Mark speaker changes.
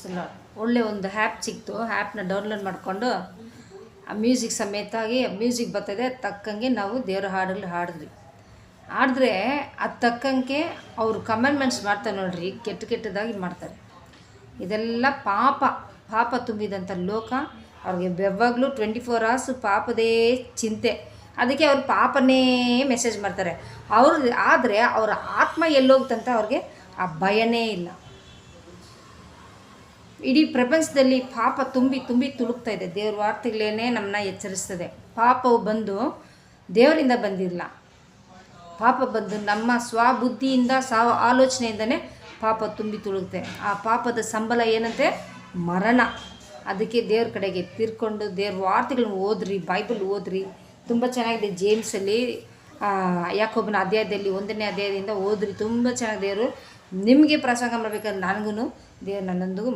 Speaker 1: ಪ್ರೈಸಲ್ಲ ಒಳ್ಳೆ ಒಂದು ಆ್ಯಪ್ ಸಿಕ್ತು. ಆ್ಯಪ್ನ ಡೌನ್ಲೋಡ್ ಮಾಡಿಕೊಂಡು ಆ ಮ್ಯೂಸಿಕ್ ಸಮೇತಾಗಿ ಮ್ಯೂಸಿಕ್ ಬರ್ತದೆ ತಕ್ಕಂಗೆ ನಾವು ದೇವರ ಹಾಡುಗಳು ಹಾಡಿದ್ರೆ ಅದು ತಕ್ಕಂಗೆ ಅವರು ಕಮೆಂಟ್ಮೆಂಟ್ಸ್ ಮಾಡ್ತಾರೆ ನೋಡ್ರಿ, ಕೆಟ್ಟದಾಗಿ ಮಾಡ್ತಾರೆ. ಇದೆಲ್ಲ ಪಾಪ ತುಂಬಿದಂಥ ಲೋಕ. ಅವ್ರಿಗೆ ಯಾವಾಗಲೂ 24 hours ಪಾಪದೇ ಚಿಂತೆ. ಅದಕ್ಕೆ ಅವ್ರು ಪಾಪನೇ ಮೆಸೇಜ್ ಮಾಡ್ತಾರೆ. ಆದರೆ ಅವರ ಆತ್ಮ ಎಲ್ಲೋಗ್ತಂತ ಅವ್ರಿಗೆ ಆ ಭಯನೇ ಇಲ್ಲ. ಇಡೀ ಪ್ರಪಂಚದಲ್ಲಿ ಪಾಪ ತುಂಬಿ ತುಳುಕ್ತಾ ಇದೆ. ದೇವ್ರ ವಾರ್ತೆಗಳೇನೇ ನಮ್ಮನ್ನ ಎಚ್ಚರಿಸ್ತದೆ. ಪಾಪವು ಬಂದು ದೇವರಿಂದ ಬಂದಿಲ್ಲ, ಪಾಪ ಬಂದು ನಮ್ಮ ಸ್ವಬುದ್ಧಿಯಿಂದ ಆಲೋಚನೆಯಿಂದನೇ ಪಾಪ ತುಂಬಿ ತುಳುಕ್ತೆ. ಆ ಪಾಪದ ಸಂಬಳ ಏನಂತೆ? ಮರಣ. ಅದಕ್ಕೆ ದೇವ್ರ ಕಡೆಗೆ ತಿರ್ಕೊಂಡು ದೇವ್ರ ವಾರ್ತೆಗಳನ್ನ ಓದ್ರಿ, ಬೈಬಲ್ ಓದ್ರಿ. ತುಂಬ ಚೆನ್ನಾಗಿದೆ. ಜೇಮ್ಸಲ್ಲಿ ಯಾಕೋಬನ ಅಧ್ಯಾಯದಲ್ಲಿ 1ನೇ ಅಧ್ಯಾಯದಿಂದ ಓದ್ರಿ. ತುಂಬ ಚೆನ್ನಾಗಿ ದೇವರು ನಿಮಗೆ ಪ್ರಸಂಗ ಮಾಡಬೇಕಾದ್ರೆ ನನಗೂ ದೇವ್ರು ನನ್ನೊಂದಿಗೂ